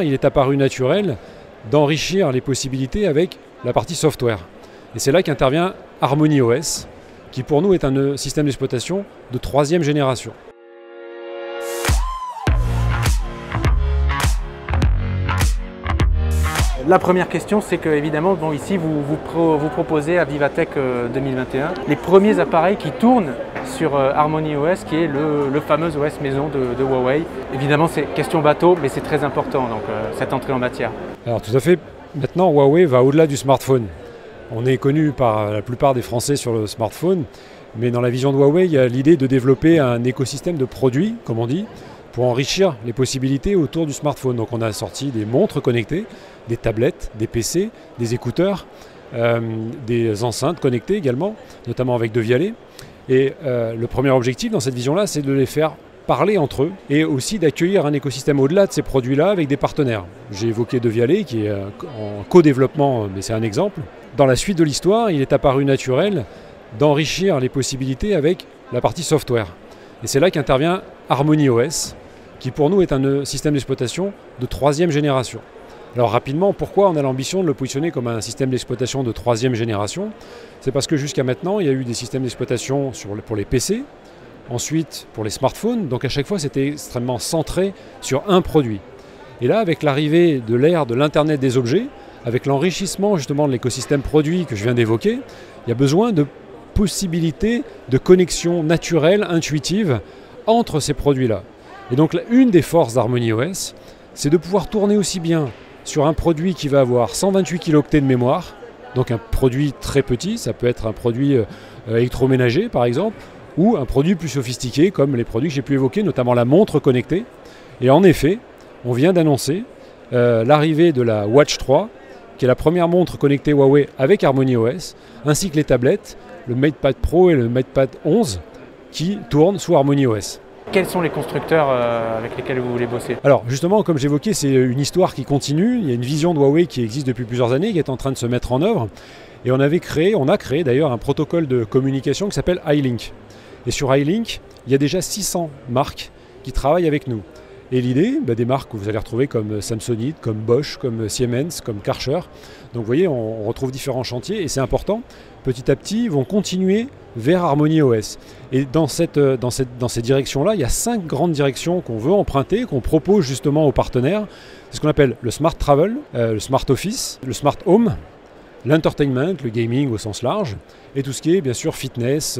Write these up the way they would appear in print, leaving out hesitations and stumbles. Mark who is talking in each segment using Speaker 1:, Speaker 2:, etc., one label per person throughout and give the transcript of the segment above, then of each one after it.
Speaker 1: Il est apparu naturel d'enrichir les possibilités avec la partie software. Et c'est là qu'intervient HarmonyOS, qui pour nous est un système d'exploitation de 3e génération.
Speaker 2: La première question, c'est que évidemment, ici vous proposez à Vivatech 2021 les premiers appareils qui tournent sur HarmonyOS, qui est le fameux OS maison de Huawei. Évidemment, c'est question bateau, mais c'est très important, donc cette entrée en matière.
Speaker 1: Alors tout à fait, maintenant Huawei va au-delà du smartphone. On est connu par la plupart des Français sur le smartphone, mais dans la vision de Huawei, il y a l'idée de développer un écosystème de produits, comme on dit, pour enrichir les possibilités autour du smartphone. Donc on a sorti des montres connectées, des tablettes, des PC, des écouteurs, des enceintes connectées également, notamment avec Devialet. Et le premier objectif dans cette vision-là, c'est de les faire parler entre eux et aussi d'accueillir un écosystème au-delà de ces produits-là avec des partenaires. J'ai évoqué Devialet qui est en co-développement, mais c'est un exemple. Dans la suite de l'histoire, il est apparu naturel d'enrichir les possibilités avec la partie software. Et c'est là qu'intervient HarmonyOS, qui pour nous est un système d'exploitation de 3e génération. Alors rapidement, pourquoi on a l'ambition de le positionner comme un système d'exploitation de 3e génération? C'est parce que jusqu'à maintenant, il y a eu des systèmes d'exploitation pour les PC, ensuite pour les smartphones, donc à chaque fois c'était extrêmement centré sur un produit. Et là, avec l'arrivée de l'ère de l'Internet des objets, avec l'enrichissement justement de l'écosystème produit que je viens d'évoquer, il y a besoin de possibilités de connexion naturelle, intuitive entre ces produits-là. Et donc une des forces d'HarmonyOS, c'est de pouvoir tourner aussi bien sur un produit qui va avoir 128 kilooctets de mémoire, donc un produit très petit, ça peut être un produit électroménager par exemple, ou un produit plus sophistiqué comme les produits que j'ai pu évoquer, notamment la montre connectée. Et en effet, on vient d'annoncer l'arrivée de la Watch 3, qui est la première montre connectée Huawei avec HarmonyOS, ainsi que les tablettes, le MatePad Pro et le MatePad 11, qui tournent sous HarmonyOS.
Speaker 2: Quels sont les constructeurs avec lesquels vous voulez bosser?
Speaker 1: Alors justement, comme j'évoquais, c'est une histoire qui continue. Il y a une vision de Huawei qui existe depuis plusieurs années, qui est en train de se mettre en œuvre. Et on a créé d'ailleurs un protocole de communication qui s'appelle iLink. Et sur iLink, il y a déjà 600 marques qui travaillent avec nous. Et l'idée, des marques que vous allez retrouver comme Samsonite, comme Bosch, comme Siemens, comme Karcher. Donc vous voyez, on retrouve différents chantiers et c'est important. Petit à petit, ils vont continuer vers HarmonyOS. Et dans ces directions-là, il y a 5 grandes directions qu'on veut emprunter, qu'on propose justement aux partenaires. C'est ce qu'on appelle le Smart Travel, le Smart Office, le Smart Home, l'entertainment, le gaming au sens large, et tout ce qui est bien sûr fitness,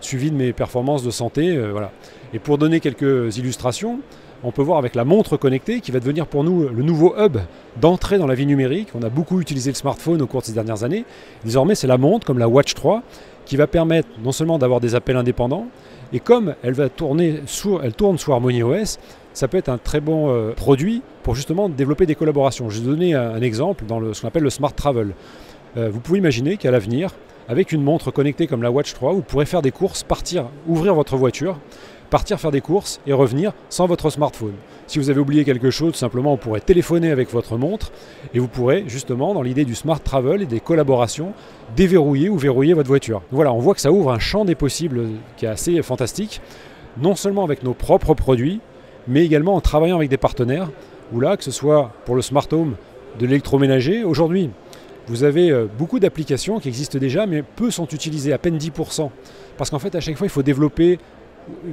Speaker 1: suivi de mes performances de santé. Voilà. Et pour donner quelques illustrations, on peut voir avec la montre connectée qui va devenir pour nous le nouveau hub d'entrée dans la vie numérique. On a beaucoup utilisé le smartphone au cours de ces dernières années. Désormais, c'est la montre, comme la Watch 3, qui va permettre non seulement d'avoir des appels indépendants, et comme elle tourne sous HarmonyOS, ça peut être un très bon produit pour justement développer des collaborations. Je vais donner un exemple dans ce qu'on appelle le Smart Travel. Vous pouvez imaginer qu'à l'avenir, avec une montre connectée comme la Watch 3, vous pourrez faire des courses, partir, ouvrir votre voiture, partir faire des courses et revenir sans votre smartphone. Si vous avez oublié quelque chose, tout simplement, vous pourrez téléphoner avec votre montre et vous pourrez justement, dans l'idée du Smart Travel et des collaborations, déverrouiller ou verrouiller votre voiture. Donc voilà, on voit que ça ouvre un champ des possibles qui est assez fantastique, non seulement avec nos propres produits, mais également en travaillant avec des partenaires, où là, que ce soit pour le Smart Home, de l'électroménager, aujourd'hui, vous avez beaucoup d'applications qui existent déjà, mais peu sont utilisées, à peine 10%. Parce qu'en fait, à chaque fois, il faut développer,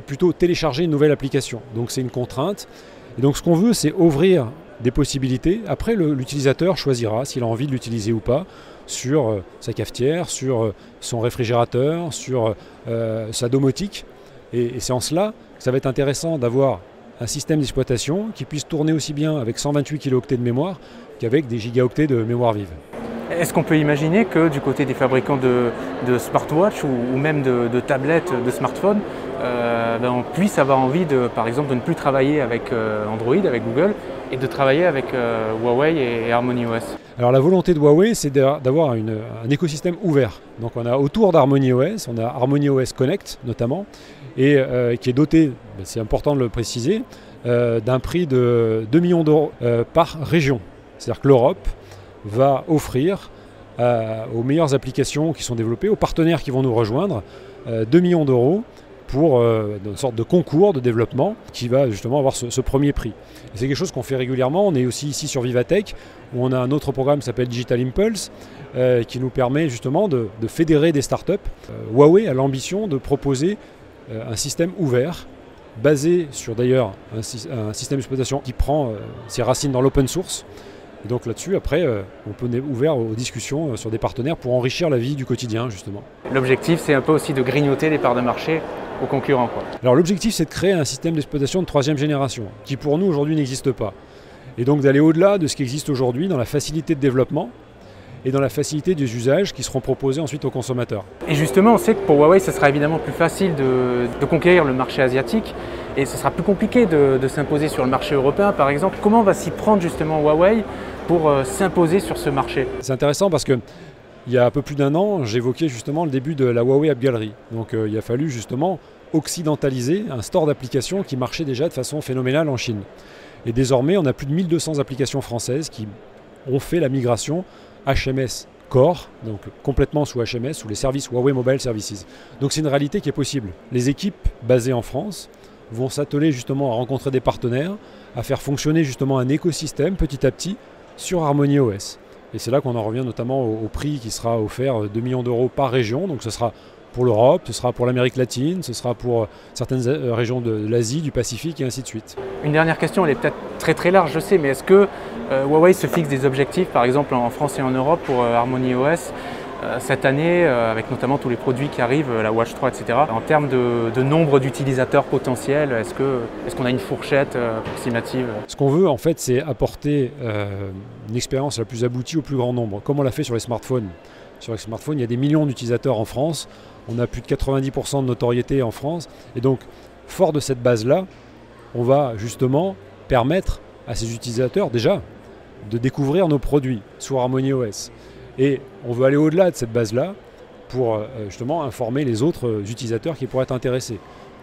Speaker 1: plutôt télécharger une nouvelle application. Donc c'est une contrainte. Et donc ce qu'on veut, c'est ouvrir des possibilités. Après, l'utilisateur choisira s'il a envie de l'utiliser ou pas sur sa cafetière, sur son réfrigérateur, sur sa domotique. Et c'est en cela que ça va être intéressant d'avoir un système d'exploitation qui puisse tourner aussi bien avec 128 kilooctets de mémoire qu'avec des gigaoctets de mémoire vive.
Speaker 2: Est-ce qu'on peut imaginer que du côté des fabricants de smartwatch ou même de tablettes, de smartphones, on puisse avoir envie, par exemple, de ne plus travailler avec Android, avec Google, et de travailler avec Huawei et HarmonyOS?
Speaker 1: Alors la volonté de Huawei, c'est d'avoir un écosystème ouvert. Donc on a autour d'HarmonyOS, on a HarmonyOS Connect notamment, et qui est doté, c'est important de le préciser, d'un prix de 2 millions d'euros par région. C'est-à-dire que l'Europe va offrir aux meilleures applications qui sont développées, aux partenaires qui vont nous rejoindre, 2 millions d'euros pour une sorte de concours de développement qui va justement avoir ce premier prix. Et c'est quelque chose qu'on fait régulièrement. On est aussi ici sur Vivatech, où on a un autre programme qui s'appelle Digital Impulse, qui nous permet justement de fédérer des startups. Huawei a l'ambition de proposer un système ouvert, basé sur d'ailleurs un système d'exploitation qui prend ses racines dans l'open source. Et donc là-dessus, après, on peut être ouvert aux discussions sur des partenaires pour enrichir la vie du quotidien, justement.
Speaker 2: L'objectif, c'est un peu aussi de grignoter des parts de marché aux concurrents, quoi.
Speaker 1: Alors l'objectif, c'est de créer un système d'exploitation de 3e génération, qui pour nous aujourd'hui n'existe pas. Et donc d'aller au-delà de ce qui existe aujourd'hui dans la facilité de développement et dans la facilité des usages qui seront proposés ensuite aux consommateurs.
Speaker 2: Et justement, on sait que pour Huawei, ce sera évidemment plus facile de conquérir le marché asiatique et ce sera plus compliqué de s'imposer sur le marché européen, par exemple. Comment va s'y prendre justement Huawei pour s'imposer sur ce marché?
Speaker 1: C'est intéressant parce que il y a un peu plus d'un an, j'évoquais justement le début de la Huawei App Gallery. Donc il a fallu justement occidentaliser un store d'applications qui marchait déjà de façon phénoménale en Chine. Et désormais, on a plus de 1200 applications françaises qui ont fait la migration HMS Core, donc complètement sous HMS, sous les services Huawei Mobile Services. Donc c'est une réalité qui est possible. Les équipes basées en France vont s'atteler justement à rencontrer des partenaires, à faire fonctionner justement un écosystème petit à petit sur Harmony OS. Et c'est là qu'on en revient notamment au prix qui sera offert 2 millions d'euros par région. Donc ce sera pour l'Europe, ce sera pour l'Amérique latine, ce sera pour certaines régions de l'Asie, du Pacifique et ainsi de suite.
Speaker 2: Une dernière question, elle est peut-être très large, je sais, mais est-ce que Huawei se fixe des objectifs, par exemple en France et en Europe pour Harmony OS cette année, avec notamment tous les produits qui arrivent, la Watch 3, etc. En termes de nombre d'utilisateurs potentiels, est-ce qu'on a une fourchette approximative?
Speaker 1: Ce qu'on veut en fait, c'est apporter une expérience la plus aboutie au plus grand nombre, comme on l'a fait sur les smartphones. Sur les smartphones, il y a des millions d'utilisateurs en France, on a plus de 90% de notoriété en France, et donc fort de cette base-là, on va justement permettre à ces utilisateurs déjà de découvrir nos produits sur Harmony OS. Et on veut aller au-delà de cette base-là pour justement informer les autres utilisateurs qui pourraient être intéressés.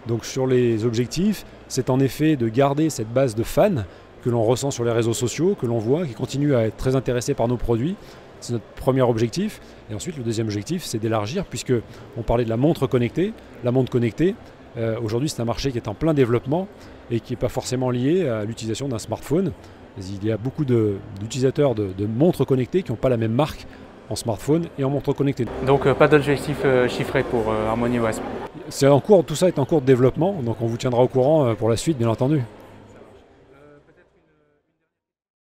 Speaker 1: Donc sur les objectifs, c'est en effet de garder cette base de fans que l'on ressent sur les réseaux sociaux, que l'on voit, qui continuent à être très intéressés par nos produits. C'est notre premier objectif. Et ensuite, le deuxième objectif, c'est d'élargir, puisqu'on parlait de la montre connectée. La montre connectée, aujourd'hui, c'est un marché qui est en plein développement et qui n'est pas forcément lié à l'utilisation d'un smartphone. Il y a beaucoup d'utilisateurs de montres connectées qui n'ont pas la même marque en smartphone et en montre connectée.
Speaker 2: Donc pas d'objectif chiffré pour Harmony OS.
Speaker 1: Tout ça est en cours de développement, donc on vous tiendra au courant pour la suite, bien entendu.